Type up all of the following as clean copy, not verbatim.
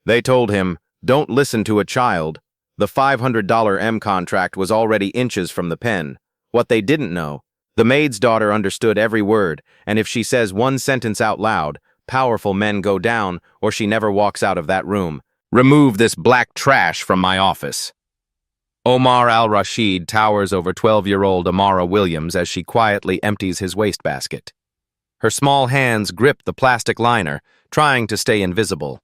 They told him, "Don't listen to a child." The $500 M contract was already inches from the pen. What they didn't know, the maid's daughter understood every word, and if she says one sentence out loud, powerful men go down or she never walks out of that room. Remove this black trash from my office. Omar al-Rashid towers over 12-year-old Amara Williams as she quietly empties his wastebasket. Her small hands grip the plastic liner, trying to stay invisible.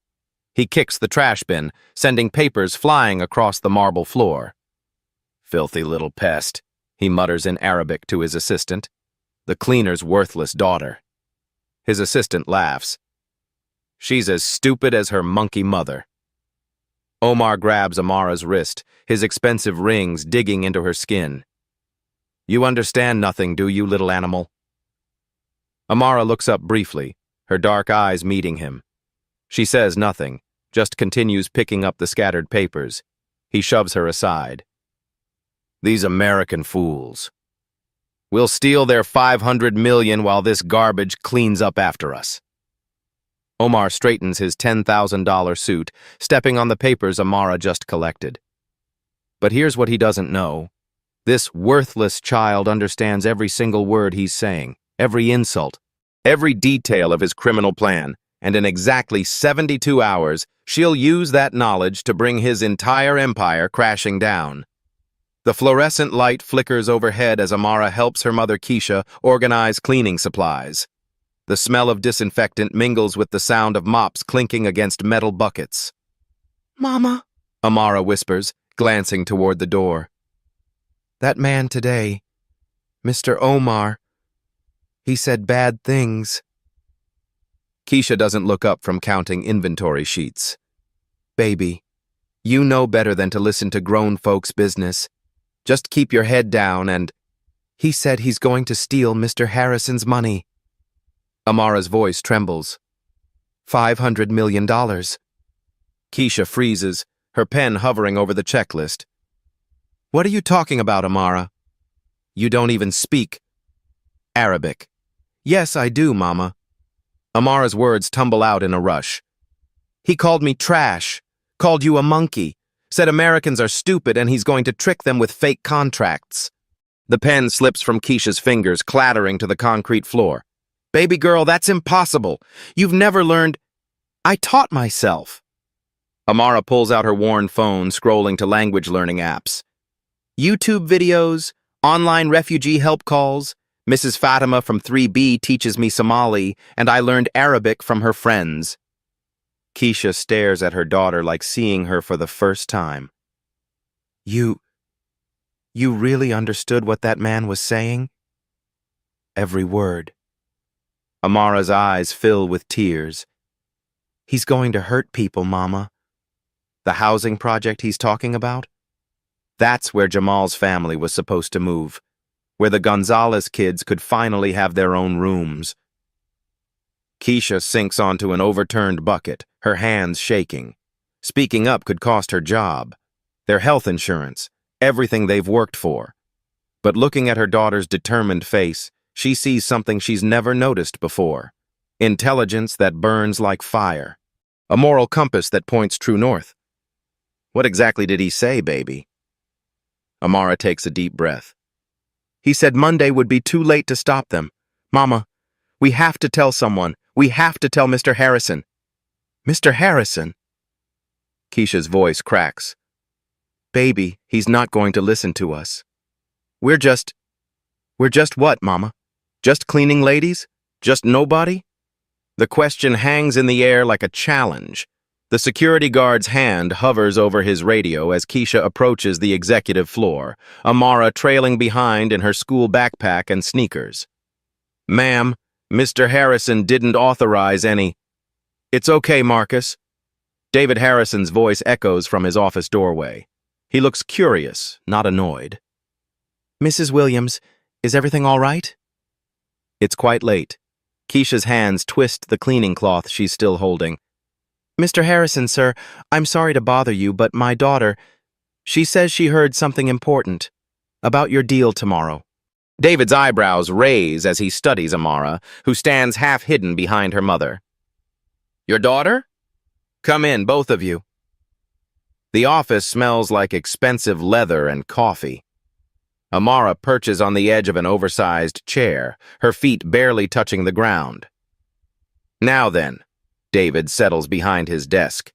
He kicks the trash bin, sending papers flying across the marble floor. "Filthy little pest," he mutters in Arabic to his assistant. "The cleaner's worthless daughter." His assistant laughs. "She's as stupid as her monkey mother." Omar grabs Amara's wrist, his expensive rings digging into her skin. "You understand nothing, do you, little animal?" Amara looks up briefly, her dark eyes meeting him. She says nothing, just continues picking up the scattered papers. He shoves her aside. "These American fools. We'll steal their 500 million while this garbage cleans up after us." Omar straightens his $10,000 suit, stepping on the papers Amara just collected. But here's what he doesn't know. This worthless child understands every single word he's saying, every insult, every detail of his criminal plan, and in exactly 72 hours, she'll use that knowledge to bring his entire empire crashing down. The fluorescent light flickers overhead as Amara helps her mother Keisha organize cleaning supplies. The smell of disinfectant mingles with the sound of mops clinking against metal buckets. "Mama," Amara whispers, glancing toward the door. "That man today, Mr. Omar, he said bad things." Keisha doesn't look up from counting inventory sheets. "Baby, you know better than to listen to grown folks' business. Just keep your head down and—" "He said he's going to steal Mr. Harrison's money." Amara's voice trembles. $500 million. Keisha freezes, her pen hovering over the checklist. "What are you talking about, Amara?" "You don't even speak Arabic." "Yes, I do, Mama." Amara's words tumble out in a rush. "He called me trash, called you a monkey, said Americans are stupid and he's going to trick them with fake contracts." The pen slips from Keisha's fingers, clattering to the concrete floor. "Baby girl, that's impossible. You've never learned—" "I taught myself." Amara pulls out her worn phone, scrolling to language learning apps. YouTube videos, online refugee help calls. Mrs. Fatima from 3B teaches me Somali, and I learned Arabic from her friends. Keisha stares at her daughter like seeing her for the first time. You really understood what that man was saying?" "Every word." Amara's eyes fill with tears. "He's going to hurt people, Mama." "The housing project he's talking about? That's where Jamal's family was supposed to move, where the Gonzalez kids could finally have their own rooms." Keisha sinks onto an overturned bucket, her hands shaking. Speaking up could cost her job, their health insurance, everything they've worked for. But looking at her daughter's determined face, she sees something she's never noticed before. Intelligence that burns like fire. A moral compass that points true north. "What exactly did he say, baby?" Amara takes a deep breath. "He said Monday would be too late to stop them. Mama, we have to tell someone. We have to tell Mr. Harrison." "Mr. Harrison?" Keisha's voice cracks. "Baby, he's not going to listen to us. We're just what, Mama? Just cleaning ladies? Just nobody?" The question hangs in the air like a challenge. The security guard's hand hovers over his radio as Keisha approaches the executive floor, Amara trailing behind in her school backpack and sneakers. "Ma'am, Mr. Harrison didn't authorize any—" "It's okay, Marcus." David Harrison's voice echoes from his office doorway. He looks curious, not annoyed. "Mrs. Williams, is everything all right?" It's quite late. Keisha's hands twist the cleaning cloth she's still holding. "Mr. Harrison, sir, I'm sorry to bother you, but my daughter, she says she heard something important about your deal tomorrow." David's eyebrows raise as he studies Amara, who stands half hidden behind her mother. "Your daughter?" Come in, both of you. The office smells like expensive leather and coffee. Amara perches on the edge of an oversized chair, her feet barely touching the ground. Now then, David settles behind his desk.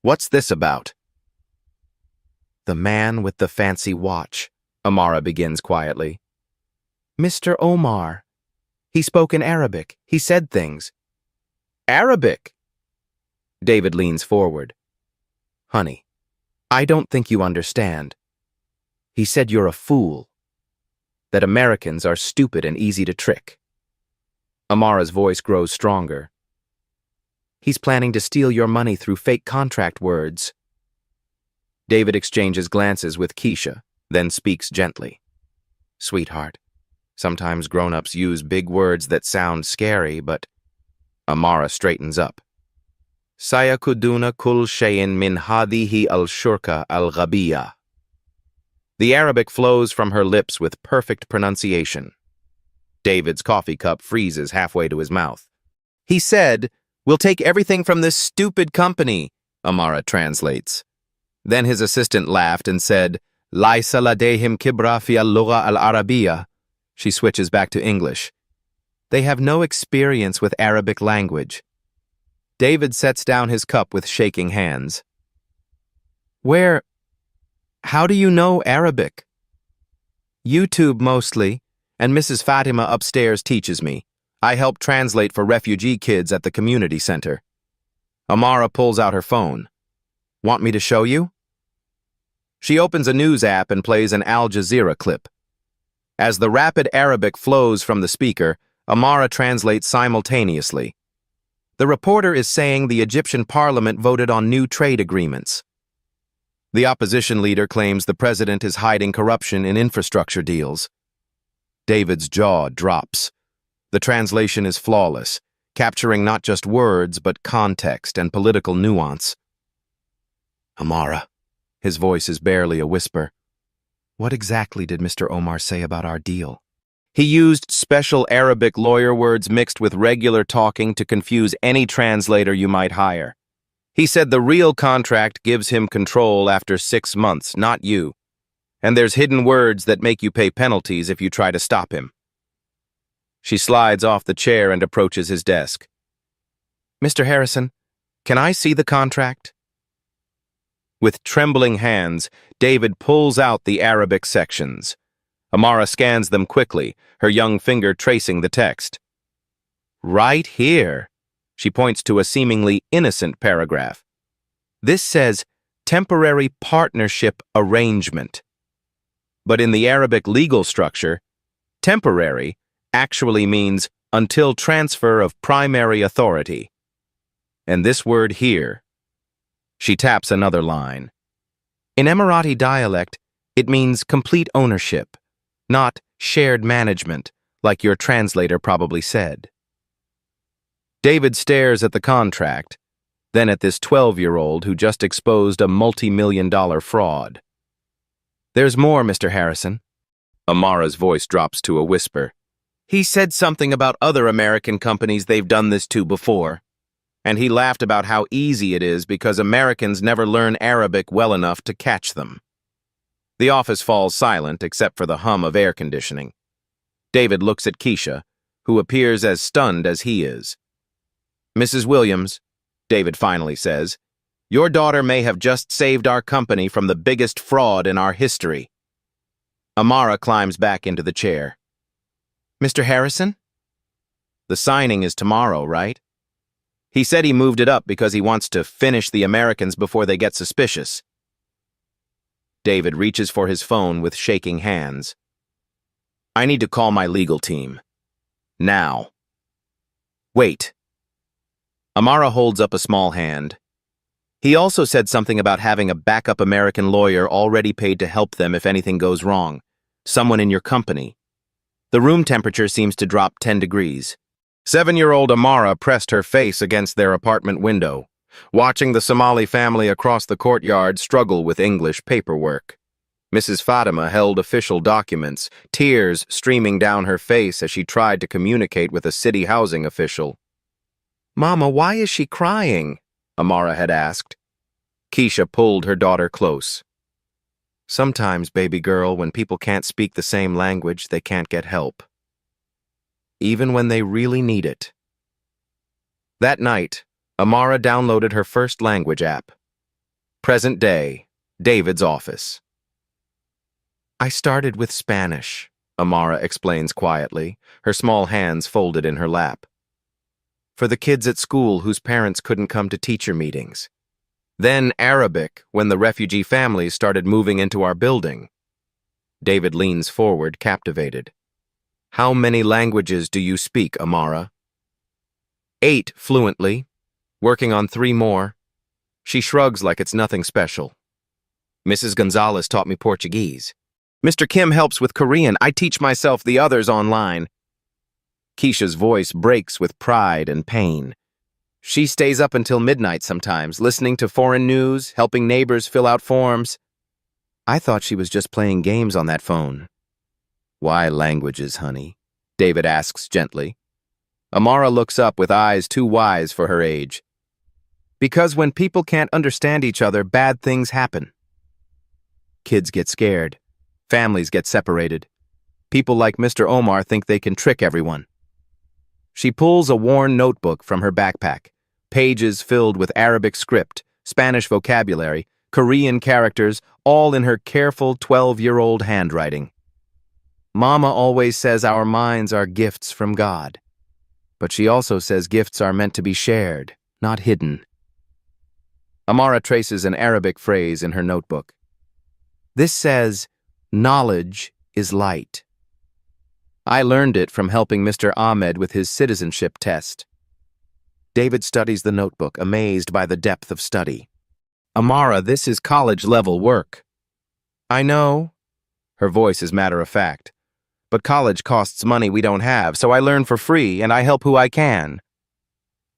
What's this about? The man with the fancy watch, Amara begins quietly. Mr. Omar. He spoke in Arabic. He said things. Arabic? David leans forward. Honey, I don't think you understand. He said you're a fool. That Americans are stupid and easy to trick. Amara's voice grows stronger. He's planning to steal your money through fake contract words. David exchanges glances with Keisha, then speaks gently. Sweetheart, sometimes grown-ups use big words that sound scary, but... Amara straightens up. Sayakuduna kul shayin min hadihi al-shurka al-ghabiya. The Arabic flows from her lips with perfect pronunciation. David's coffee cup freezes halfway to his mouth. He said, "We'll take everything from this stupid company," Amara translates. Then his assistant laughed and said, Laisa ladehim kibra fi al-lugha al-arabiyya. She switches back to English. They have no experience with Arabic language. David sets down his cup with shaking hands. How do you know Arabic? YouTube mostly, and Mrs. Fatima upstairs teaches me. I help translate for refugee kids at the community center. Amara pulls out her phone. Want me to show you? She opens a news app and plays an Al Jazeera clip. As the rapid Arabic flows from the speaker, Amara translates simultaneously. The reporter is saying the Egyptian parliament voted on new trade agreements. The opposition leader claims the president is hiding corruption in infrastructure deals. David's jaw drops. The translation is flawless, capturing not just words but context and political nuance. Amara, his voice is barely a whisper. What exactly did Mr. Omar say about our deal? He used special Arabic lawyer words mixed with regular talking to confuse any translator you might hire. He said the real contract gives him control after 6 months, not you. And there's hidden words that make you pay penalties if you try to stop him. She slides off the chair and approaches his desk. Mr. Harrison, can I see the contract? With trembling hands, David pulls out the Arabic sections. Amara scans them quickly, her young finger tracing the text. Right here. She points to a seemingly innocent paragraph. This says, temporary partnership arrangement. But in the Arabic legal structure, temporary actually means until transfer of primary authority. And this word here. She taps another line. In Emirati dialect, it means complete ownership, not shared management, like your translator probably said. David stares at the contract, then at this 12-year-old who just exposed a multi-million-dollar fraud. There's more, Mr. Harrison. Amara's voice drops to a whisper. He said something about other American companies they've done this to before, and he laughed about how easy it is because Americans never learn Arabic well enough to catch them. The office falls silent except for the hum of air conditioning. David looks at Keisha, who appears as stunned as he is. Mrs. Williams, David finally says, your daughter may have just saved our company from the biggest fraud in our history. Amara climbs back into the chair. Mr. Harrison? The signing is tomorrow, right? He said he moved it up because he wants to finish the Americans before they get suspicious. David reaches for his phone with shaking hands. I need to call my legal team. Now. Wait. Amara holds up a small hand. He also said something about having a backup American lawyer already paid to help them if anything goes wrong. Someone in your company. The room temperature seems to drop 10 degrees. 7-year-old Amara pressed her face against their apartment window, watching the Somali family across the courtyard struggle with English paperwork. Mrs. Fatima held official documents, tears streaming down her face as she tried to communicate with a city housing official. Mama, why is she crying? Amara had asked. Keisha pulled her daughter close. Sometimes, baby girl, when people can't speak the same language, they can't get help. Even when they really need it. That night, Amara downloaded her first language app. Present day, David's office. I started with Spanish, Amara explains quietly, her small hands folded in her lap. For the kids at school whose parents couldn't come to teacher meetings. Then Arabic when the refugee families started moving into our building. David leans forward, captivated. How many languages do you speak, Amara? 8 fluently, working on 3 more. She shrugs like it's nothing special. Mrs. Gonzalez taught me Portuguese. Mr. Kim helps with Korean. I teach myself the others online. Keisha's voice breaks with pride and pain. She stays up until midnight sometimes, listening to foreign news, helping neighbors fill out forms. I thought she was just playing games on that phone. Why languages, honey? David asks gently. Amara looks up with eyes too wise for her age. Because when people can't understand each other, bad things happen. Kids get scared. Families get separated. People like Mr. Omar think they can trick everyone. She pulls a worn notebook from her backpack, pages filled with Arabic script, Spanish vocabulary, Korean characters, all in her careful 12-year-old handwriting. Mama always says our minds are gifts from God. But she also says gifts are meant to be shared, not hidden. Amara traces an Arabic phrase in her notebook. This says, knowledge is light. I learned it from helping Mr. Ahmed with his citizenship test. David studies the notebook, amazed by the depth of study. Amara, this is college-level work. I know. Her voice is matter-of-fact. But college costs money we don't have, so I learn for free and I help who I can.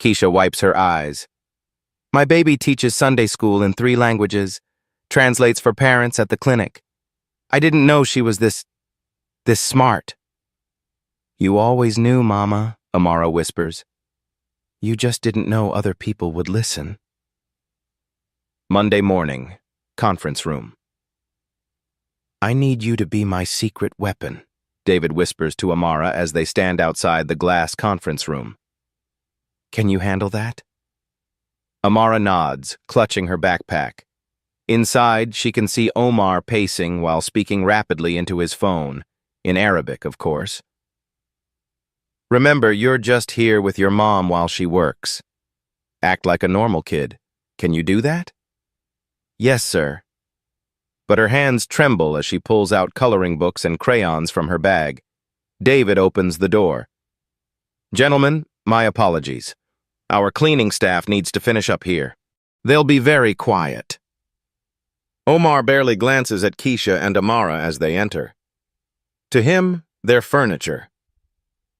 Keisha wipes her eyes. My baby teaches Sunday school in 3 languages, translates for parents at the clinic. I didn't know she was this smart. You always knew, Mama, Amara whispers. You just didn't know other people would listen. Monday morning, conference room. I need you to be my secret weapon, David whispers to Amara as they stand outside the glass conference room. Can you handle that? Amara nods, clutching her backpack. Inside, she can see Omar pacing while speaking rapidly into his phone, in Arabic, of course. Remember, you're just here with your mom while she works. Act like a normal kid. Can you do that? Yes, sir. But her hands tremble as she pulls out coloring books and crayons from her bag. David opens the door. Gentlemen, my apologies. Our cleaning staff needs to finish up here. They'll be very quiet. Omar barely glances at Keisha and Amara as they enter. To him, they're furniture.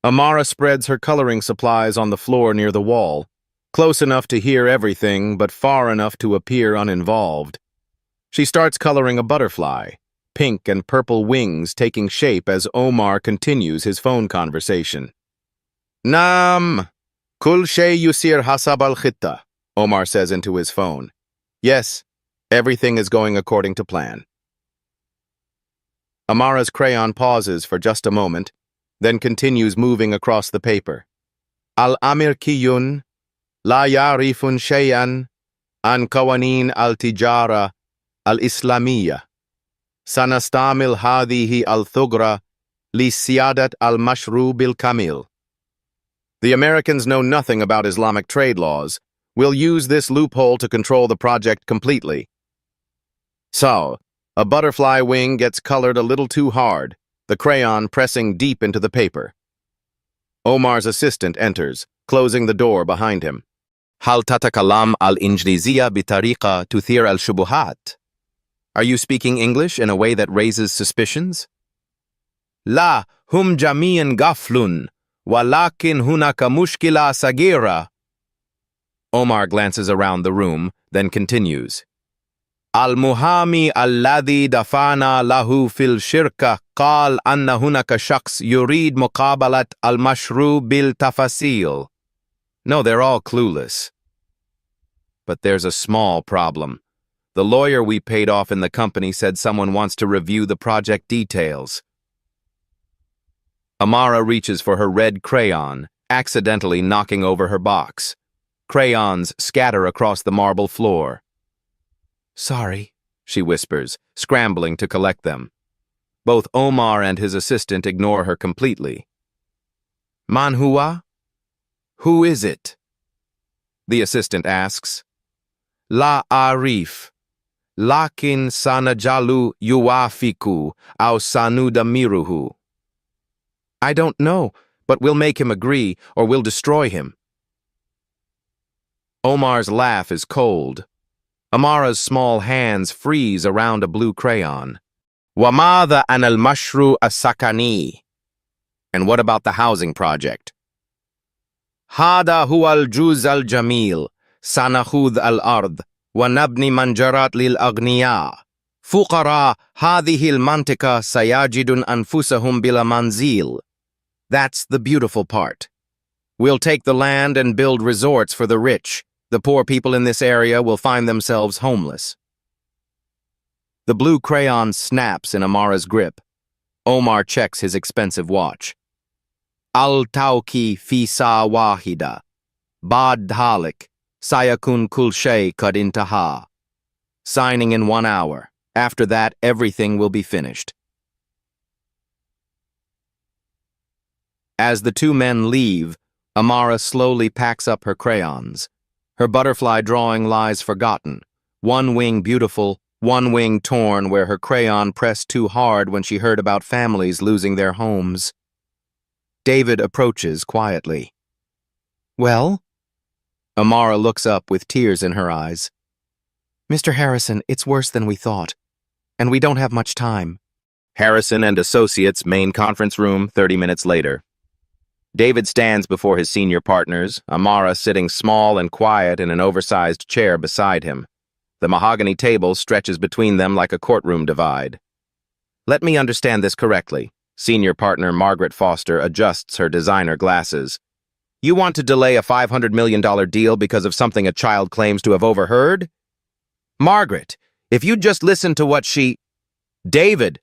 Amara spreads her coloring supplies on the floor near the wall, close enough to hear everything but far enough to appear uninvolved. She starts coloring a butterfly, pink and purple wings taking shape as Omar continues his phone conversation. Naam, kul shay yusir hasab al-khitta, Omar says into his phone. Yes, everything is going according to plan. Amara's crayon pauses for just a moment, then continues moving across the paper. Al-Amir Kiyun, La Yarifun Shayan, An Qawanin al-Tijara, Al-Islamiyya. Sanastamil Hadihi al-Thugra, Li Siyadat al-Mashru bil-Kamil. The Americans know nothing about Islamic trade laws. We'll use this loophole to control the project completely. So, a butterfly wing gets colored a little too hard, the crayon pressing deep into the paper. Omar's assistant enters, closing the door behind him. Hal tatakalam al-Injliziya bitariqa tuthir al-shubuhat. Are you speaking English in a way that raises suspicions? La hum jamian gaflun, walakin hunaka mushkila sagira. Omar glances around the room, then continues. Al-Muhami alladhi dafana lahu fil shirka qal anna hunaka shakhs yurid muqabalat al-mashru bil tafasil. No, they're all clueless. But there's a small problem. The lawyer we paid off in the company said someone wants to review the project details. Amara reaches for her red crayon, accidentally knocking over her box. Crayons scatter across the marble floor. "Sorry," she whispers, scrambling to collect them. Both Omar and his assistant ignore her completely. "Manhua? Who is it?" The assistant asks. "La Arif. Lakin sanajalu yuafiku au sanuda miruhu." "I don't know, but we'll make him agree, or we'll destroy him." Omar's laugh is cold. Amara's small hands freeze around a blue crayon. "Wamada an al-mashru as-sakani." "And what about the housing project?" "Hada huwa al-juz al-jamil, sanakhudh al-ard, wa nabni manjarat lil-aghniya. Fuqara hadhihi al-mantika sayajidun anfusahum bila manzil." That's the beautiful part. "We'll take the land and build resorts for the rich. The poor people in this area will find themselves homeless." The blue crayon snaps in Amara's grip. Omar checks his expensive watch. "Al-Tawki fi sa wahida. Bad halik. Sayakun kul shay kad intaha." Signing in 1 hour. After that, everything will be finished. As the two men leave, Amara slowly packs up her crayons. Her butterfly drawing lies forgotten, one wing beautiful, one wing torn where her crayon pressed too hard when she heard about families losing their homes. David approaches quietly. "Well?" Amara looks up with tears in her eyes. "Mr. Harrison, it's worse than we thought, and we don't have much time." Harrison and Associates, main conference room, 30 minutes later. David stands before his senior partners, Amara sitting small and quiet in an oversized chair beside him. The mahogany table stretches between them like a courtroom divide. "Let me understand this correctly." Senior partner Margaret Foster adjusts her designer glasses. "You want to delay a $500 million deal because of something a child claims to have overheard?" "Margaret, if you'd just listen to what she—" "David,"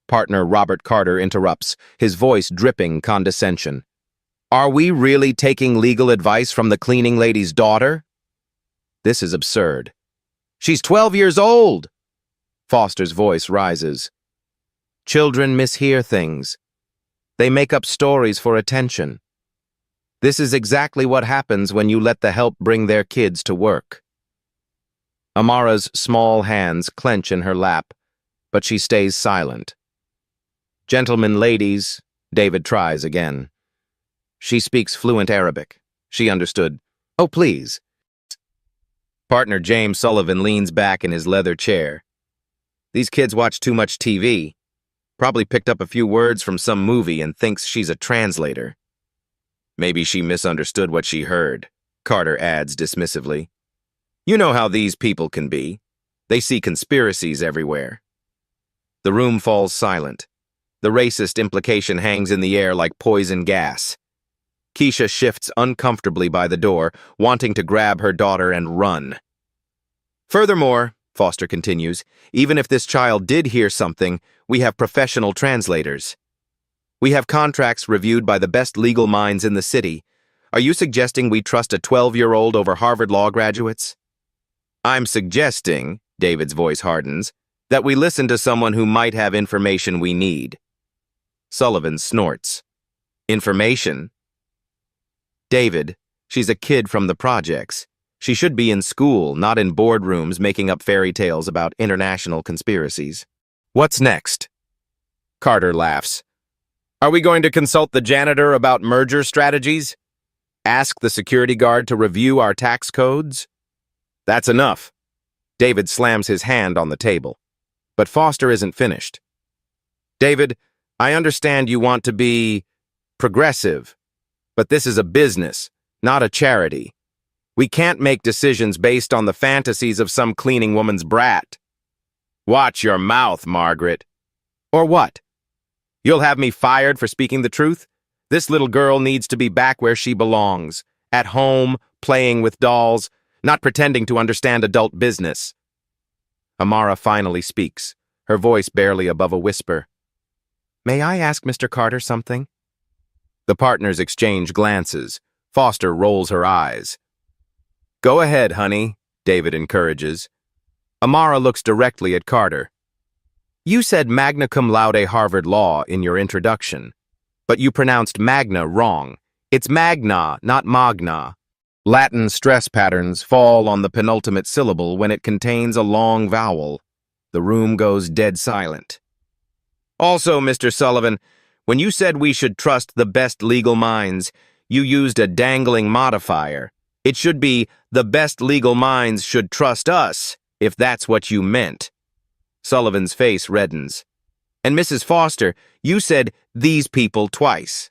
partner Robert Carter interrupts, his voice dripping condescension. "Are we really taking legal advice from the cleaning lady's daughter?" This is absurd. "She's 12 years old!" Foster's voice rises. "Children mishear things. They make up stories for attention. This is exactly what happens when you let the help bring their kids to work." Amara's small hands clench in her lap, but she stays silent. "Gentlemen, ladies," David tries again. She speaks fluent Arabic. She understood. "Oh, please." Partner James Sullivan leans back in his leather chair. "These kids watch too much TV. Probably picked up a few words from some movie and thinks she's a translator." "Maybe she misunderstood what she heard," Carter adds dismissively. "You know how these people can be. They see conspiracies everywhere." The room falls silent. The racist implication hangs in the air like poison gas. Keisha shifts uncomfortably by the door, wanting to grab her daughter and run. "Furthermore," Foster continues, "even if this child did hear something, we have professional translators. We have contracts reviewed by the best legal minds in the city. Are you suggesting we trust a 12-year-old over Harvard law graduates?" "I'm suggesting," David's voice hardens, "that we listen to someone who might have information we need." Sullivan snorts. "Information?" "David, she's a kid from the projects. She should be in school, not in boardrooms making up fairy tales about international conspiracies." "What's next?" Carter laughs. "Are we going to consult the janitor about merger strategies? Ask the security guard to review our tax codes?" "That's enough." David slams his hand on the table. But Foster isn't finished. "David, I understand you want to be progressive. But this is a business, not a charity. We can't make decisions based on the fantasies of some cleaning woman's brat." "Watch your mouth, Margaret." "Or what? You'll have me fired for speaking the truth? This little girl needs to be back where she belongs, at home, playing with dolls, not pretending to understand adult business. Amara finally speaks, her voice barely above a whisper. May I ask Mr. Carter something? The partners exchange glances. Foster rolls her eyes. Go ahead, honey, David encourages. Amara looks directly at Carter. You said magna cum laude Harvard Law in your introduction, but you pronounced magna wrong. It's magna, not magna. Latin stress patterns fall on the penultimate syllable when it contains a long vowel. The room goes dead silent. Also, Mr. Sullivan, when you said we should trust the best legal minds, you used a dangling modifier. It should be, the best legal minds should trust us, if that's what you meant. Sullivan's face reddens. And Mrs. Foster, you said these people twice.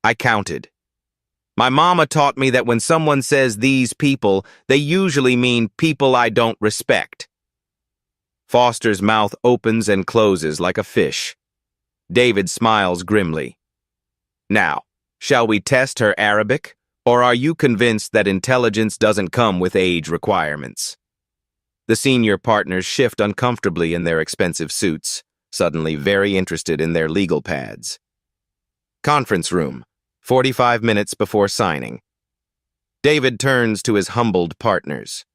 I counted. My mama taught me that when someone says these people, they usually mean people I don't respect. Foster's mouth opens and closes like a fish. David smiles grimly. Now, shall we test her Arabic, or are you convinced that intelligence doesn't come with age requirements? The senior partners shift uncomfortably in their expensive suits, suddenly very interested in their legal pads. Conference room, 45 minutes before signing. David turns to his humbled partners.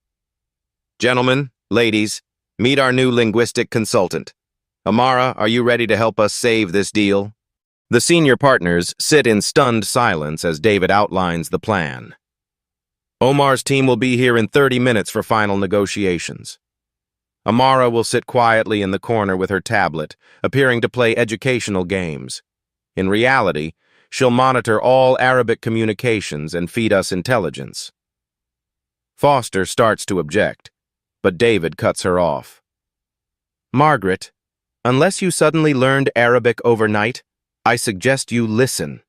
Gentlemen, ladies, meet our new linguistic consultant. Amara, are you ready to help us save this deal? The senior partners sit in stunned silence as David outlines the plan. Omar's team will be here in 30 minutes for final negotiations. Amara will sit quietly in the corner with her tablet, appearing to play educational games. In reality, she'll monitor all Arabic communications and feed us intelligence. Foster starts to object, but David cuts her off. Margaret, unless you suddenly learned Arabic overnight, I suggest you listen.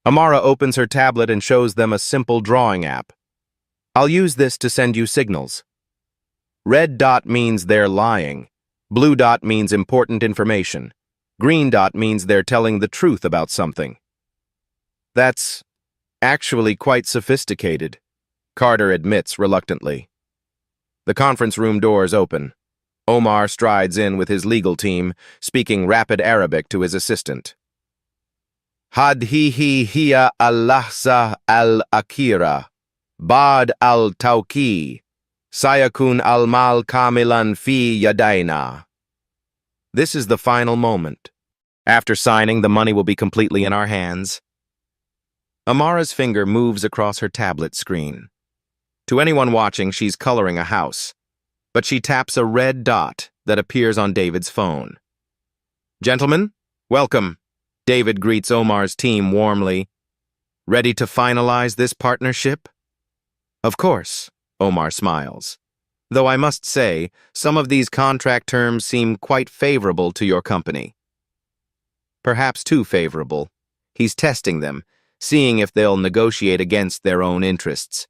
Amara opens her tablet and shows them a simple drawing app. I'll use this to send you signals. Red dot means they're lying. Blue dot means important information. Green dot means they're telling the truth about something. That's actually quite sophisticated, Carter admits reluctantly. The conference room doors open. Omar strides in with his legal team, speaking rapid Arabic to his assistant. Hadhihi hiya al-lahza al-akira, bad al-tawki, sayakun al-mal kamilan fi yadayna. This is the final moment. After signing, the money will be completely in our hands. Amara's finger moves across her tablet screen. To anyone watching, she's coloring a house, but she taps a red dot that appears on David's phone. Gentlemen, welcome. David greets Omar's team warmly. Ready to finalize this partnership? Of course, Omar smiles. Though I must say, some of these contract terms seem quite favorable to your company. Perhaps too favorable. He's testing them, seeing if they'll negotiate against their own interests.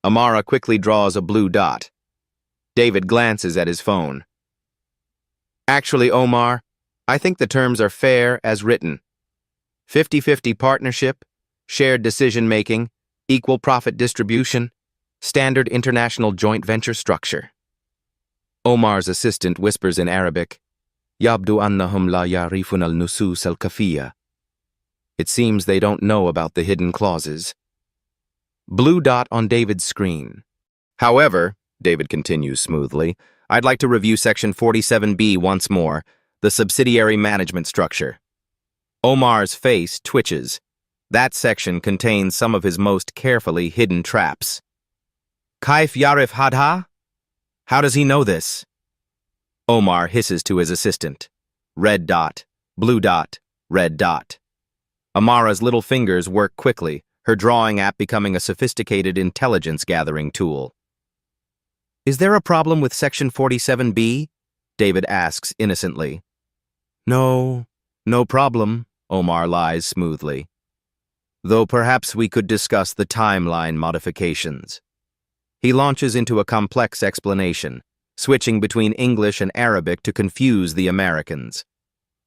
Amara quickly draws a blue dot. David glances at his phone. Actually, Omar, I think the terms are fair as written. 50-50 partnership, shared decision-making, equal profit distribution, standard international joint venture structure. Omar's assistant whispers in Arabic, Yabdu annahum la yarifun al-nusus al-kafiyya. It seems they don't know about the hidden clauses. Blue dot on David's screen. However, David continues smoothly, I'd like to review Section 47B once more, the subsidiary management structure. Omar's face twitches. That section contains some of his most carefully hidden traps. Kaif Yarif Hadha? How does he know this? Omar hisses to his assistant. Red dot, blue dot, red dot. Amara's little fingers work quickly, her drawing app becoming a sophisticated intelligence-gathering tool. Is there a problem with Section 47B? David asks innocently. No problem, Omar lies smoothly. Though perhaps we could discuss the timeline modifications. He launches into a complex explanation, switching between English and Arabic to confuse the Americans.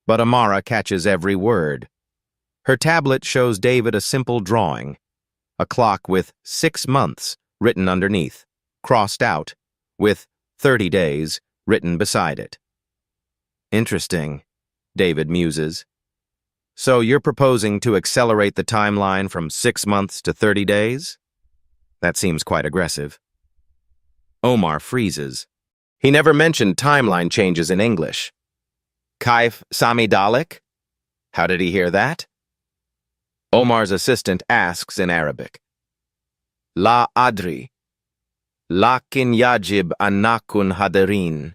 But Amara catches every word. Her tablet shows David a simple drawing, a clock with 6 months written underneath, crossed out, with 30 days written beside it. Interesting, David muses. So you're proposing to accelerate the timeline from 6 months to 30 days? That seems quite aggressive. Omar freezes. He never mentioned timeline changes in English. Kaif Sami Dalek? How did he hear that? Omar's assistant asks in Arabic. La adri. Lakin yajib anakun hadarin.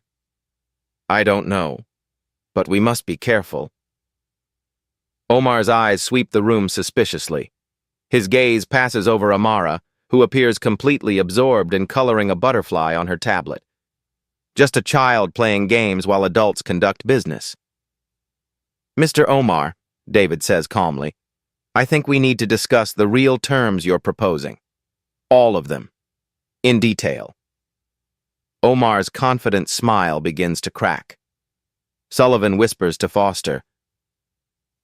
I don't know, but we must be careful. Omar's eyes sweep the room suspiciously. His gaze passes over Amara, who appears completely absorbed in coloring a butterfly on her tablet. Just a child playing games while adults conduct business. Mr. Omar, David says calmly, I think we need to discuss the real terms you're proposing. All of them. In detail. Omar's confident smile begins to crack. Sullivan whispers to Foster,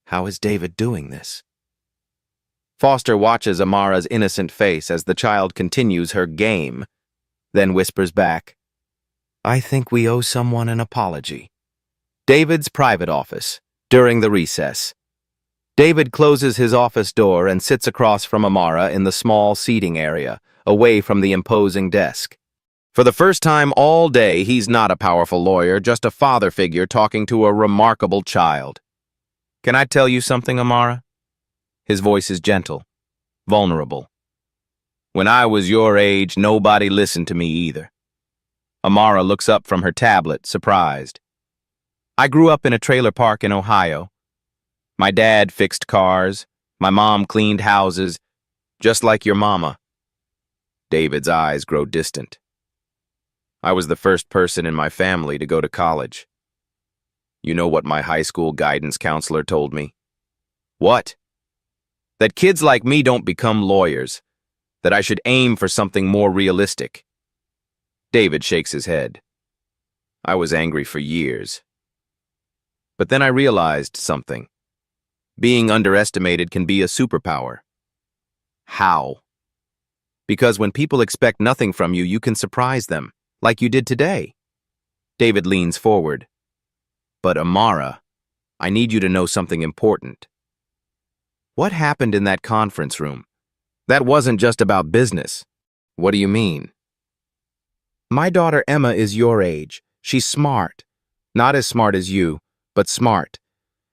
How is David doing this? Foster watches Amara's innocent face as the child continues her game, then whispers back, I think we owe someone an apology. David's private office, during the recess. David closes his office door and sits across from Amara in the small seating area, away from the imposing desk. For the first time all day, he's not a powerful lawyer, just a father figure talking to a remarkable child. Can I tell you something, Amara? His voice is gentle, vulnerable. When I was your age, nobody listened to me either. Amara looks up from her tablet, surprised. I grew up in a trailer park in Ohio. My dad fixed cars. My mom cleaned houses, just like your mama. David's eyes grow distant. I was the first person in my family to go to college. You know what my high school guidance counselor told me? What? That kids like me don't become lawyers. That I should aim for something more realistic. David shakes his head. I was angry for years. But then I realized something. Being underestimated can be a superpower. How? Because when people expect nothing from you, you can surprise them, like you did today. David leans forward. But Amara, I need you to know something important. What happened in that conference room? That wasn't just about business. What do you mean? My daughter Emma is your age. She's smart. Not as smart as you, but smart.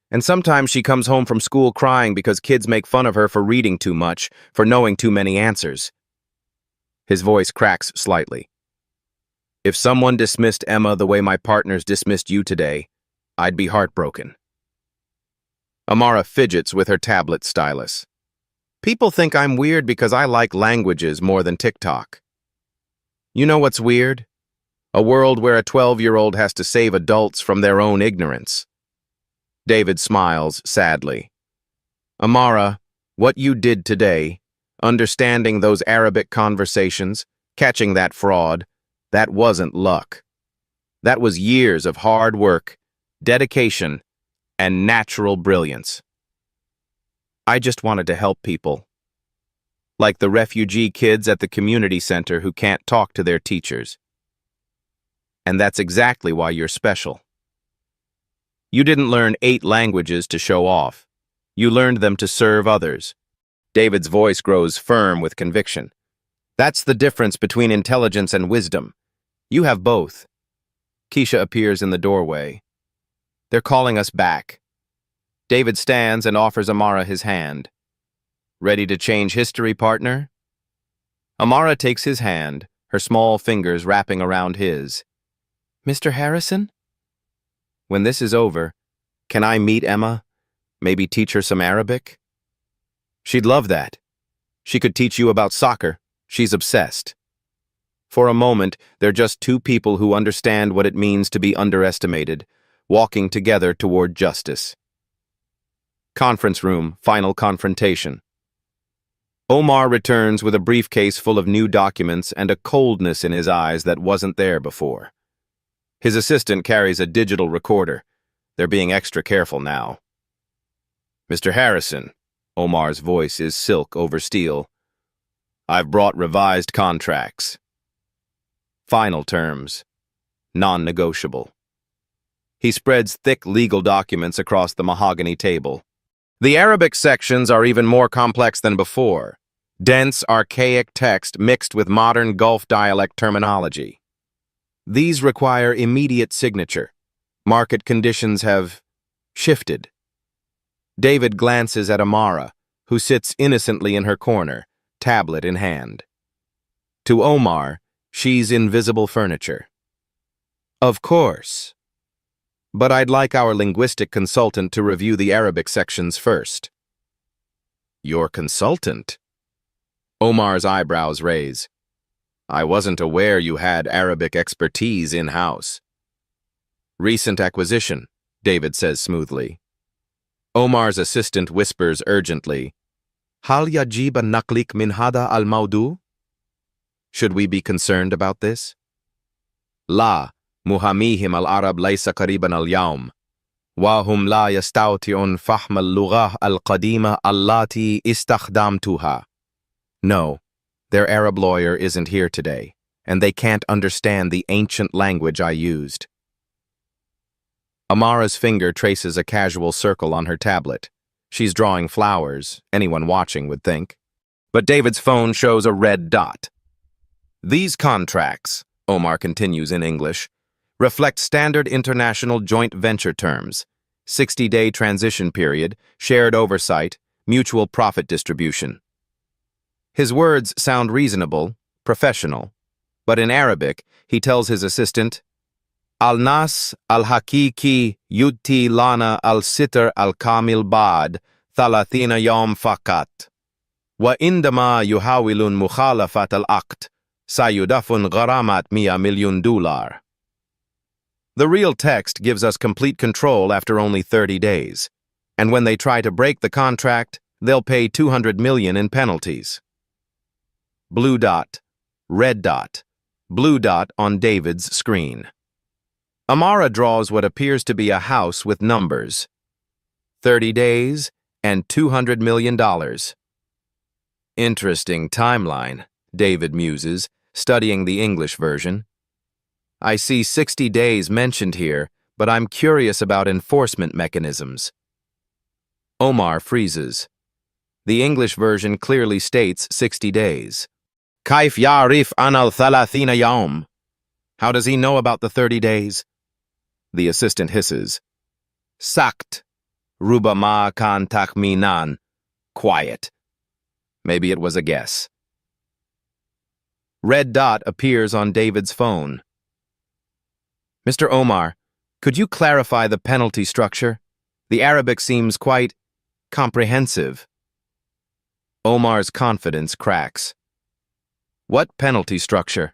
And sometimes she comes home from school crying because kids make fun of her for reading too much, for knowing too many answers. His voice cracks slightly. If someone dismissed Emma the way my partners dismissed you today, I'd be heartbroken. Amara fidgets with her tablet stylus. People think I'm weird because I like languages more than TikTok. You know what's weird? A world where a 12-year-old has to save adults from their own ignorance. David smiles sadly. Amara, what you did today, understanding those Arabic conversations, catching that fraud, that wasn't luck. That was years of hard work, dedication, and natural brilliance. I just wanted to help people. Like the refugee kids at the community center who can't talk to their teachers. And that's exactly why you're special. You didn't learn 8 languages to show off. You learned them to serve others. David's voice grows firm with conviction. That's the difference between intelligence and wisdom. You have both. Keisha appears in the doorway. They're calling us back. David stands and offers Amara his hand. Ready to change history, partner? Amara takes his hand, her small fingers wrapping around his. Mr. Harrison? When this is over, can I meet Emma? Maybe teach her some Arabic? She'd love that. She could teach you about soccer. She's obsessed. For a moment, they're just two people who understand what it means to be underestimated, walking together toward justice. Conference room, final confrontation. Omar returns with a briefcase full of new documents and a coldness in his eyes that wasn't there before. His assistant carries a digital recorder. They're being extra careful now. Mr. Harrison, Omar's voice is silk over steel. I've brought revised contracts. Final terms. Non-negotiable. He spreads thick legal documents across the mahogany table. The Arabic sections are even more complex than before. Dense, archaic text mixed with modern Gulf dialect terminology. These require immediate signature. Market conditions have shifted. David glances at Amara, who sits innocently in her corner, tablet in hand. To Omar, she's invisible furniture. Of course. But I'd like our linguistic consultant to review the Arabic sections first. Your consultant? Omar's eyebrows raise. I wasn't aware you had Arabic expertise in-house. Recent acquisition, David says smoothly. Omar's assistant whispers urgently, Hal yajib an naklik min hada al-mawdu? Should we be concerned about this? La, muhamihim al-Arab laysa qariban al-yawm. Wahum la yastawti'un fahm al-lughah al-qadima allati istakhdamtuha. No, their Arab lawyer isn't here today, and they can't understand the ancient language I used. Amara's finger traces a casual circle on her tablet. She's drawing flowers, anyone watching would think. But David's phone shows a red dot. These contracts, Omar continues in English, reflect standard international joint venture terms, 60-day transition period, shared oversight, mutual profit distribution. His words sound reasonable, professional, but in Arabic, he tells his assistant, Al-Nas al-Hakiki yutti lana al-Sitr al-Kamil Bad thalathina yawm fakat. Wa indama yuhawilun mukhalafat al-Aqt sayudafun gharamat $100 million. The real text gives us complete control after only 30 days, and when they try to break the contract, they'll pay $200 million in penalties. Blue dot, red dot, blue dot on David's screen. Amara draws what appears to be a house with numbers. 30 days and $200 million. Interesting timeline, David muses, studying the English version. I see 60 days mentioned here, but I'm curious about enforcement mechanisms. Omar freezes. The English version clearly states 60 days. Kaif yarif anal thalathina yawm. How does he know about the 30 days? The assistant hisses. Sakt. Rubama kan takminan. Quiet. Maybe it was a guess. Red dot appears on David's phone. Mr. Omar, could you clarify the penalty structure? The Arabic seems quite comprehensive. Omar's confidence cracks. What penalty structure?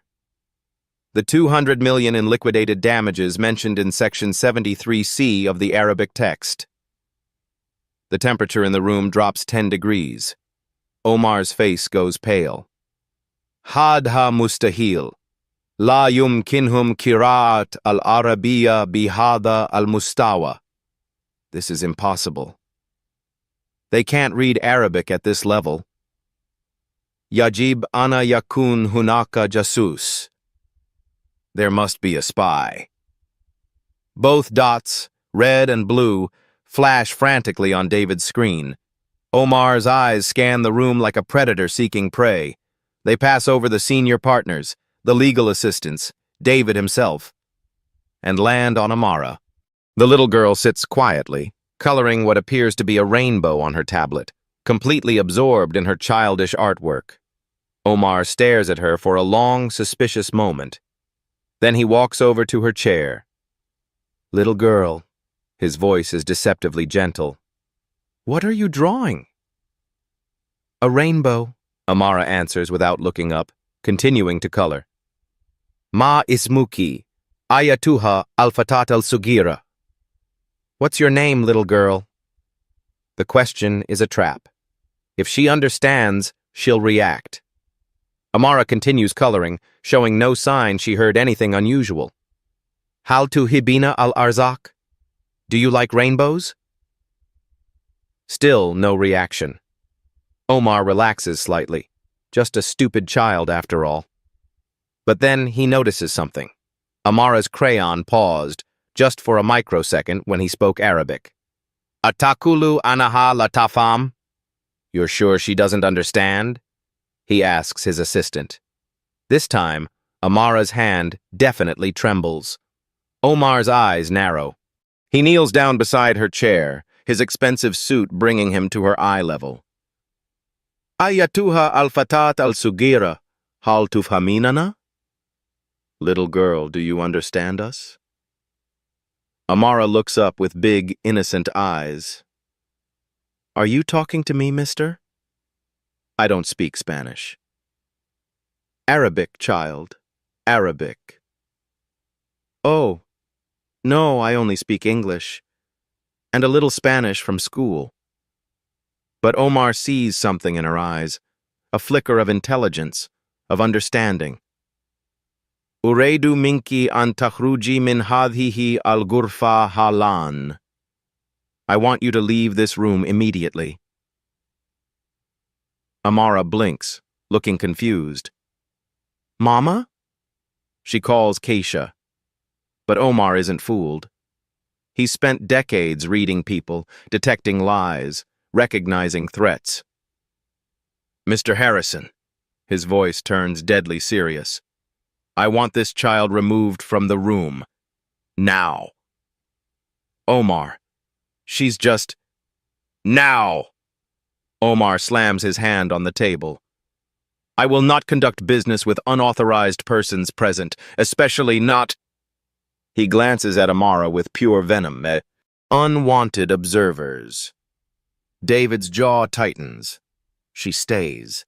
The $200 million in liquidated damages mentioned in Section 73C of the Arabic text. The temperature in the room drops 10 degrees. Omar's face goes pale. Hadha mustahil. La yumkinhum kiraat al-Arabiya bihada al-mustawa. This is impossible. They can't read Arabic at this level. Yajib ana yakun hunaka jasus. There must be a spy. Both dots, red and blue, flash frantically on David's screen. Omar's eyes scan the room like a predator seeking prey. They pass over the senior partners, the legal assistants, David himself, and land on Amara. The little girl sits quietly, coloring what appears to be a rainbow on her tablet, completely absorbed in her childish artwork. Omar stares at her for a long, suspicious moment. Then he walks over to her chair. Little girl, his voice is deceptively gentle. What are you drawing? A rainbow, Amara answers without looking up, continuing to color. Ma ismuki, ayatuha al-fatat al-sugira. What's your name, little girl? The question is a trap. If she understands, she'll react. Amara continues coloring, showing no sign she heard anything unusual. Hal tuhibina al-arzak? Do you like rainbows? Still no reaction. Omar relaxes slightly. Just a stupid child after all. But then he notices something. Amara's crayon paused, just for a microsecond when he spoke Arabic. Atakulu anaha latafam? You're sure she doesn't understand? He asks his assistant. This time, Amara's hand definitely trembles. Omar's eyes narrow. He kneels down beside her chair, his expensive suit bringing him to her eye level. Ayatuha al-fatat al-sugira, hal tufhaminana? Little girl, do you understand us? Amara looks up with big, innocent eyes. Are you talking to me, mister? I don't speak Spanish. Arabic, child. Arabic. Oh, no, I only speak English. And a little Spanish from school. But Omar sees something in her eyes, a flicker of intelligence, of understanding. Ureidu minki an takhruji min hadhihi al-ghurfa halan. I want you to leave this room immediately. Amara blinks, looking confused. Mama? She calls Keisha. But Omar isn't fooled. He's spent decades reading people, detecting lies, recognizing threats. Mr. Harrison, his voice turns deadly serious. I want this child removed from the room. Now. Omar, she's just... Now! Omar slams his hand on the table. I will not conduct business with unauthorized persons present, especially not... He glances at Amara with pure venom. Unwanted observers. David's jaw tightens. She stays.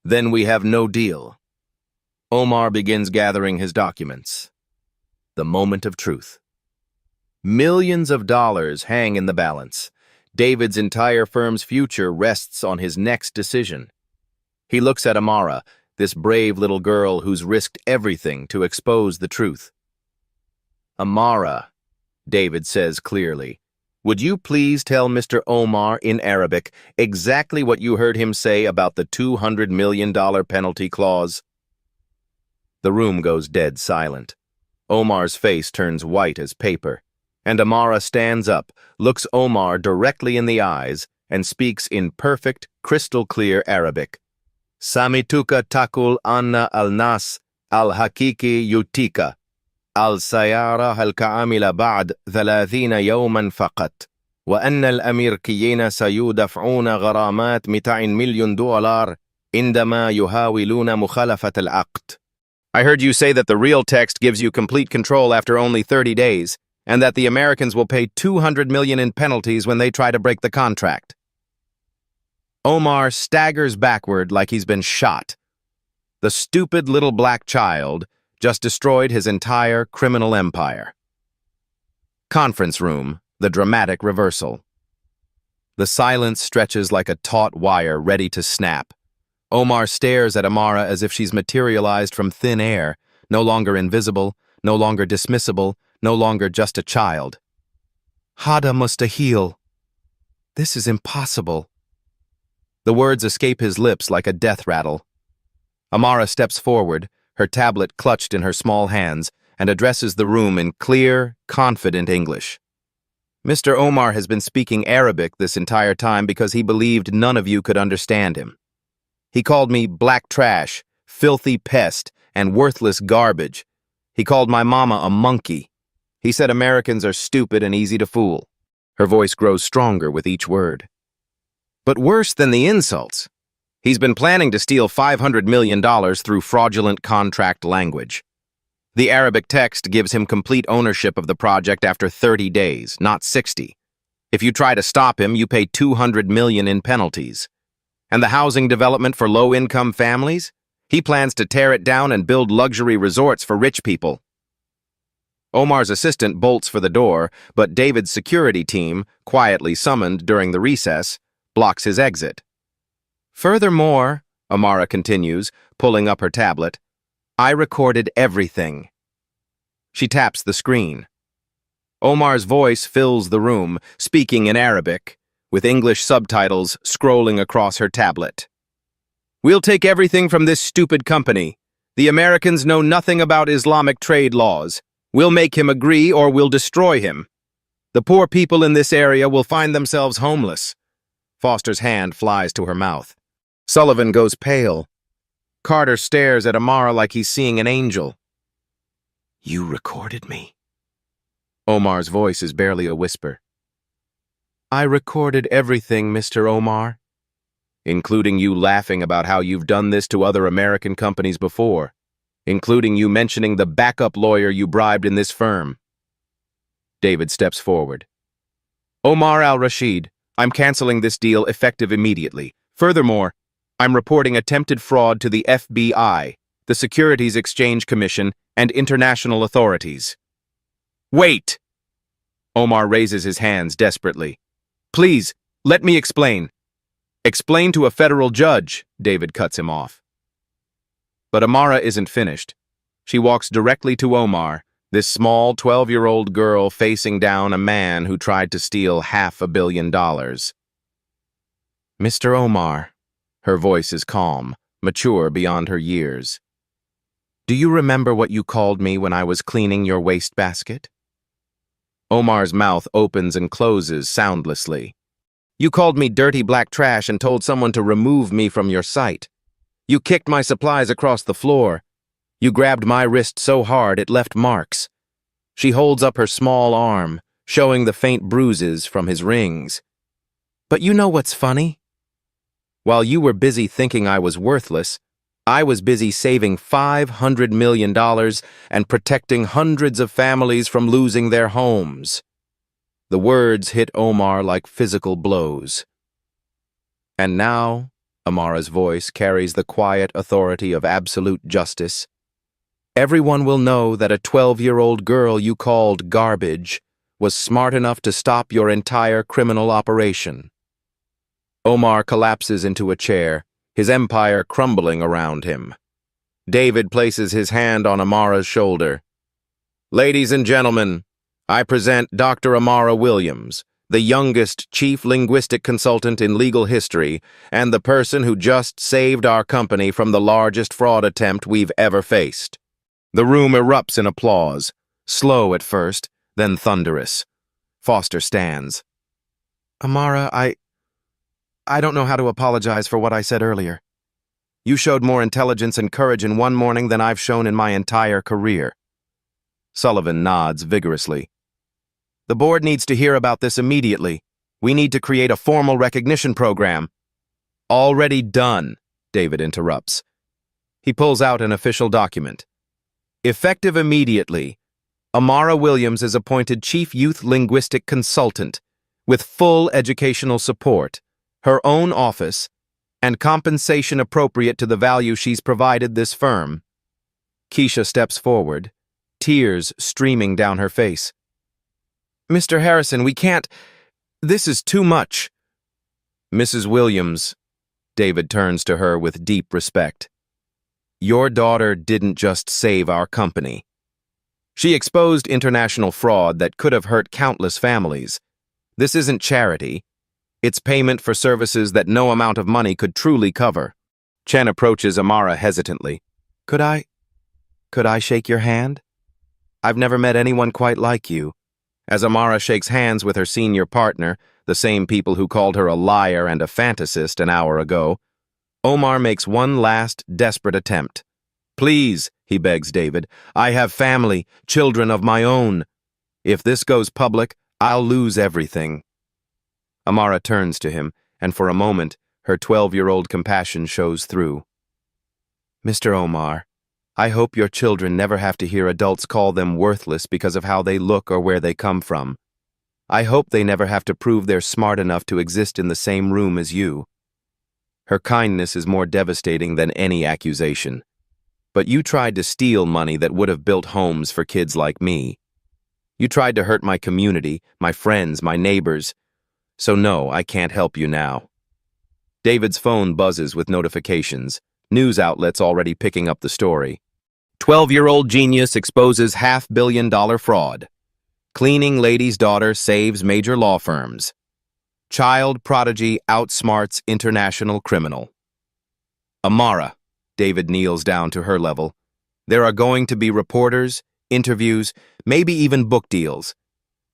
Then we have no deal. Omar begins gathering his documents. The moment of truth. Millions of dollars hang in the balance. David's entire firm's future rests on his next decision. He looks at Amara, this brave little girl who's risked everything to expose the truth. Amara, David says clearly, would you please tell Mr. Omar in Arabic exactly what you heard him say about the $200 million penalty clause? The room goes dead silent. Omar's face turns white as paper, and Amara stands up, looks Omar directly in the eyes, and speaks in perfect, crystal-clear Arabic. Samituka takul anna al-nas al-hakiki yutika. السيارة هل كعامل بعد 30 يوما فقط وأن الأمريكيين سيدفعون غرامات 200 مليون دولار عندما يحاولون مخالفة العقد. I heard you say that the real text gives you complete control after only 30 days, and that the Americans will pay $200 million in penalties when they try to break the contract. Omar staggers backward like he's been shot. The stupid little black child just destroyed his entire criminal empire. Conference room, the dramatic reversal. The silence stretches like a taut wire ready to snap. Omar stares at Amara as if she's materialized from thin air, no longer invisible, no longer dismissible, no longer just a child. Hada mustahil. This is impossible. The words escape his lips like a death rattle. Amara steps forward, her tablet clutched in her small hands, and addresses the room in clear, confident English. Mr. Omar has been speaking Arabic this entire time because he believed none of you could understand him. He called me black trash, filthy pest, and worthless garbage. He called my mama a monkey. He said Americans are stupid and easy to fool. Her voice grows stronger with each word. But worse than the insults, he's been planning to steal $500 million through fraudulent contract language. The Arabic text gives him complete ownership of the project after 30 days, not 60. If you try to stop him, you pay $200 million in penalties. And the housing development for low-income families? He plans to tear it down and build luxury resorts for rich people. Omar's assistant bolts for the door, but David's security team, quietly summoned during the recess, blocks his exit. Furthermore, Amara continues, pulling up her tablet, I recorded everything. She taps the screen. Omar's voice fills the room, speaking in Arabic, with English subtitles scrolling across her tablet. We'll take everything from this stupid company. The Americans know nothing about Islamic trade laws. We'll make him agree or we'll destroy him. The poor people in this area will find themselves homeless. Foster's hand flies to her mouth. Sullivan goes pale. Carter stares at Amara like he's seeing an angel. You recorded me. Omar's voice is barely a whisper. I recorded everything, Mr. Omar. Including you laughing about how you've done this to other American companies before. Including you mentioning the backup lawyer you bribed in this firm. David steps forward. Omar al-Rashid, I'm canceling this deal effective immediately. Furthermore, I'm reporting attempted fraud to the FBI, the Securities Exchange Commission, and international authorities. Wait! Omar raises his hands desperately. Please, let me explain. Explain to a federal judge, David cuts him off. But Amara isn't finished. She walks directly to Omar, this small 12-year-old girl facing down a man who tried to steal $500 million. Mr. Omar, her voice is calm, mature beyond her years. Do you remember what you called me when I was cleaning your wastebasket? Omar's mouth opens and closes soundlessly. You called me dirty black trash and told someone to remove me from your sight. You kicked my supplies across the floor. You grabbed my wrist so hard it left marks. She holds up her small arm, showing the faint bruises from his rings. But you know what's funny? While you were busy thinking I was worthless, I was busy saving $500 million and protecting hundreds of families from losing their homes. The words hit Omar like physical blows. And now, Amara's voice carries the quiet authority of absolute justice. Everyone will know that a 12-year-old girl you called garbage was smart enough to stop your entire criminal operation. Omar collapses into a chair, his empire crumbling around him. David places his hand on Amara's shoulder. Ladies and gentlemen, I present Dr. Amara Williams, the youngest chief linguistic consultant in legal history and the person who just saved our company from the largest fraud attempt we've ever faced. The room erupts in applause, slow at first, then thunderous. Foster stands. Amara, I don't know how to apologize for what I said earlier. You showed more intelligence and courage in one morning than I've shown in my entire career. Sullivan nods vigorously. The board needs to hear about this immediately. We need to create a formal recognition program. Already done, David interrupts. He pulls out an official document. Effective immediately, Amara Williams is appointed Chief Youth Linguistic Consultant with full educational support, her own office, and compensation appropriate to the value she's provided this firm. Keisha steps forward, tears streaming down her face. Mr. Harrison, we can't. This is too much. Mrs. Williams, David turns to her with deep respect. Your daughter didn't just save our company. She exposed international fraud that could have hurt countless families. This isn't charity. It's payment for services that no amount of money could truly cover. Chen approaches Amara hesitantly. Could I shake your hand? I've never met anyone quite like you. As Amara shakes hands with her senior partner, the same people who called her a liar and a fantasist an hour ago, Omar makes one last desperate attempt. Please, he begs David, I have family, children of my own. If this goes public, I'll lose everything. Amara turns to him, and for a moment, her 12-year-old compassion shows through. Mr. Omar, I hope your children never have to hear adults call them worthless because of how they look or where they come from. I hope they never have to prove they're smart enough to exist in the same room as you. Her kindness is more devastating than any accusation. But you tried to steal money that would have built homes for kids like me. You tried to hurt my community, my friends, my neighbors. So no, I can't help you now. David's phone buzzes with notifications, news outlets already picking up the story. 12-year-old genius exposes $500 million fraud. Cleaning lady's daughter saves major law firms. Child prodigy outsmarts international criminal. Amara, David kneels down to her level. There are going to be reporters, interviews, maybe even book deals.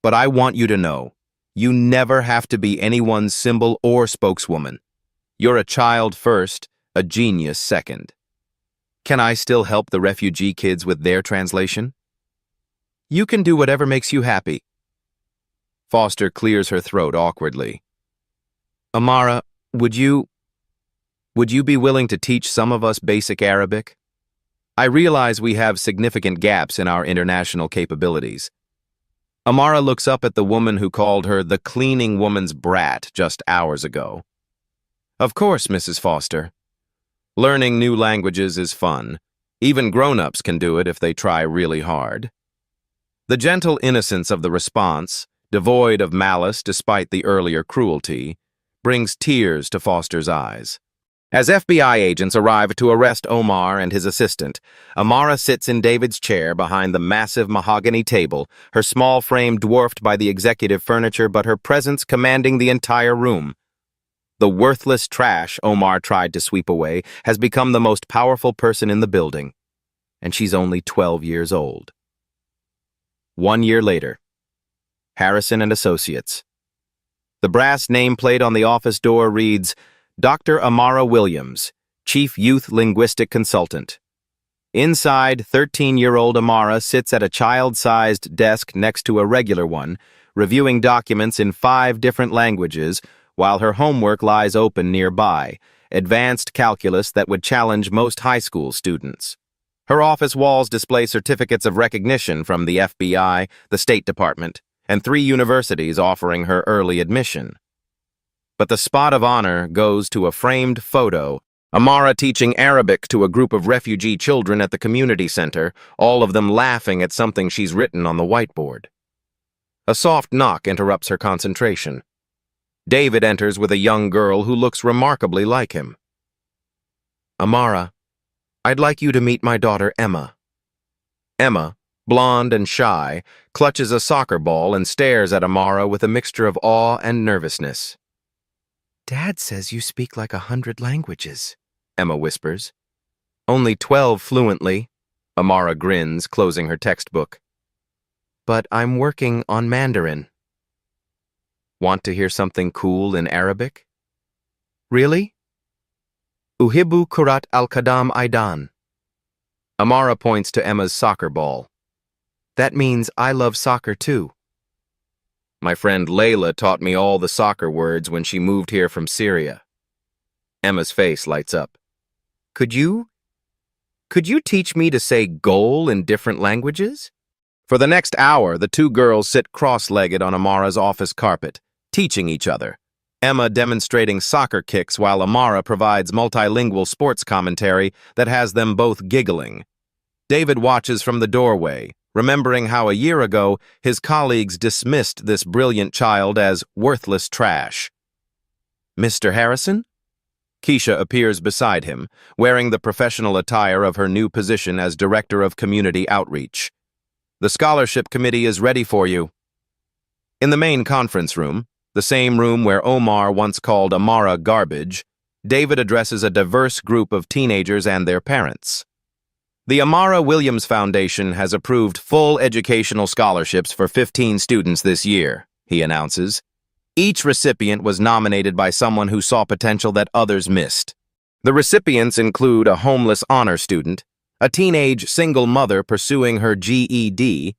But I want you to know, you never have to be anyone's symbol or spokeswoman. You're a child first, a genius second. Can I still help the refugee kids with their translation? You can do whatever makes you happy. Foster clears her throat awkwardly. Amara, would you be willing to teach some of us basic Arabic? I realize we have significant gaps in our international capabilities. Amara looks up at the woman who called her the cleaning woman's brat just hours ago. Of course, Mrs. Foster. Learning new languages is fun. Even grown-ups can do it if they try really hard. The gentle innocence of the response, devoid of malice despite the earlier cruelty, brings tears to Foster's eyes. As FBI agents arrive to arrest Omar and his assistant, Amara sits in David's chair behind the massive mahogany table, her small frame dwarfed by the executive furniture but her presence commanding the entire room. The worthless trash Omar tried to sweep away has become the most powerful person in the building, and she's only 12 years old. 1 year later, Harrison and Associates. The brass nameplate on the office door reads, Dr. Amara Williams, Chief Youth Linguistic Consultant. Inside, 13-year-old Amara sits at a child-sized desk next to a regular one, reviewing documents in 5 different languages, while her homework lies open nearby, advanced calculus that would challenge most high school students. Her office walls display certificates of recognition from the FBI, the State Department, and 3 universities offering her early admission. But the spot of honor goes to a framed photo, Amara teaching Arabic to a group of refugee children at the community center, all of them laughing at something she's written on the whiteboard. A soft knock interrupts her concentration. David enters with a young girl who looks remarkably like him. Amara, I'd like you to meet my daughter Emma. Emma, blonde and shy, clutches a soccer ball and stares at Amara with a mixture of awe and nervousness. Dad says you speak like 100 languages, Emma whispers. Only 12 fluently, Amara grins, closing her textbook. But I'm working on Mandarin. Want to hear something cool in Arabic? Really? Uhibbu Kurat al-Qadam Aidan. Amara points to Emma's soccer ball. That means I love soccer too. My friend Layla taught me all the soccer words when she moved here from Syria. Emma's face lights up. Could you teach me to say goal in different languages? For the next hour, the 2 girls sit cross-legged on Amara's office carpet, teaching each other, Emma demonstrating soccer kicks while Amara provides multilingual sports commentary that has them both giggling. David watches from the doorway, remembering how a year ago his colleagues dismissed this brilliant child as worthless trash. Mr. Harrison? Keisha appears beside him, wearing the professional attire of her new position as Director of Community Outreach. The scholarship committee is ready for you. In the main conference room, the same room where Omar once called Amara garbage, David addresses a diverse group of teenagers and their parents. The Amara Williams Foundation has approved full educational scholarships for 15 students this year, he announces. Each recipient was nominated by someone who saw potential that others missed. The recipients include a homeless honor student, a teenage single mother pursuing her GED,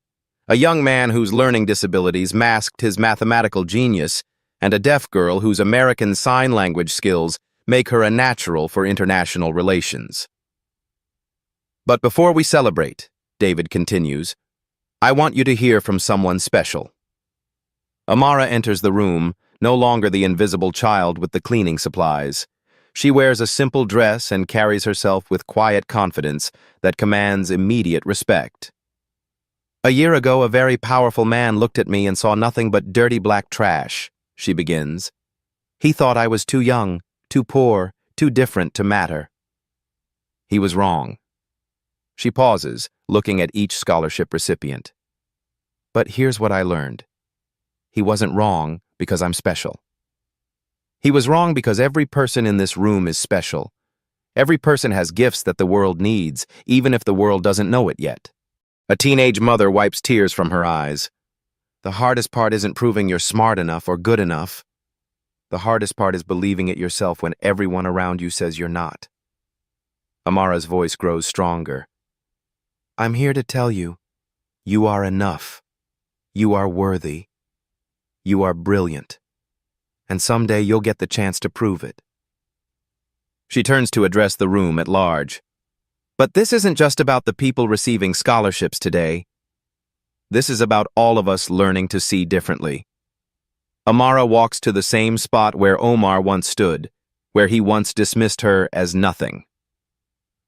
a young man whose learning disabilities masked his mathematical genius, and a deaf girl whose American Sign Language skills make her a natural for international relations. But before we celebrate, David continues, I want you to hear from someone special. Amara enters the room, no longer the invisible child with the cleaning supplies. She wears a simple dress and carries herself with quiet confidence that commands immediate respect. A year ago, a very powerful man looked at me and saw nothing but dirty black trash, she begins. He thought I was too young, too poor, too different to matter. He was wrong. She pauses, looking at each scholarship recipient. But here's what I learned. He wasn't wrong because I'm special. He was wrong because every person in this room is special, Every person has gifts that the world needs, even if the world doesn't know it yet. A teenage mother wipes tears from her eyes. The hardest part isn't proving you're smart enough or good enough. The hardest part is believing it yourself when everyone around you says you're not. Amara's voice grows stronger. I'm here to tell you, you are enough. You are worthy. You are brilliant. And someday you'll get the chance to prove it. She turns to address the room at large. But this isn't just about the people receiving scholarships today. This is about all of us learning to see differently. Amara walks to the same spot where Omar once stood, where he once dismissed her as nothing.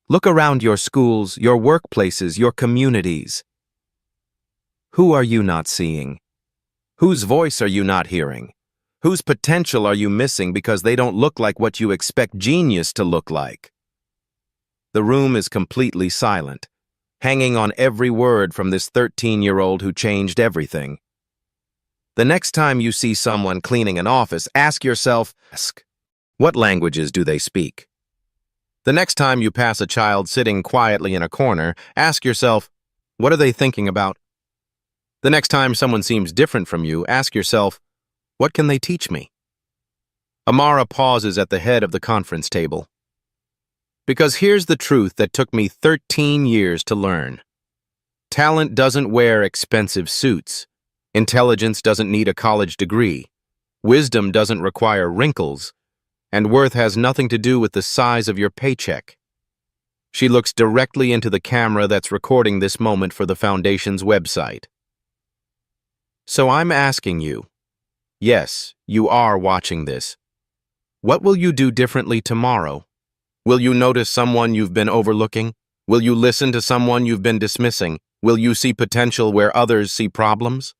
Look around your schools, your workplaces, your communities. Who are you not seeing? Whose voice are you not hearing? Whose potential are you missing because they don't look like what you expect genius to look like? The room is completely silent, hanging on every word from this 13-year-old who changed everything. The next time you see someone cleaning an office, ask yourself, what languages do they speak? The next time you pass a child sitting quietly in a corner, ask yourself, what are they thinking about? The next time someone seems different from you, ask yourself, what can they teach me? Amara pauses at the head of the conference table. Because here's the truth that took me 13 years to learn. Talent doesn't wear expensive suits. Intelligence doesn't need a college degree. Wisdom doesn't require wrinkles. And worth has nothing to do with the size of your paycheck. She looks directly into the camera that's recording this moment for the Foundation's website. So I'm asking you, yes, you are watching this. What will you do differently tomorrow? Will you notice someone you've been overlooking? Will you listen to someone you've been dismissing? Will you see potential where others see problems?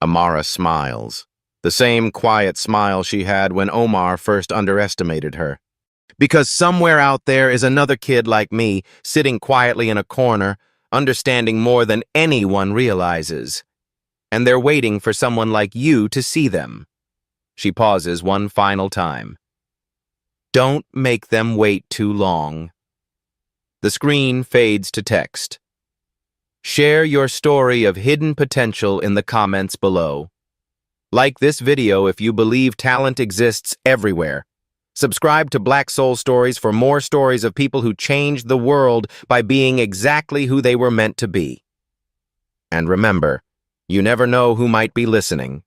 Amara smiles, the same quiet smile she had when Omar first underestimated her. Because somewhere out there is another kid like me, sitting quietly in a corner, understanding more than anyone realizes. And they're waiting for someone like you to see them. She pauses one final time. Don't make them wait too long. The screen fades to text. Share your story of hidden potential in the comments below. Like this video if you believe talent exists everywhere. Subscribe to Black Soul Stories for more stories of people who changed the world by being exactly who they were meant to be. And remember, you never know who might be listening.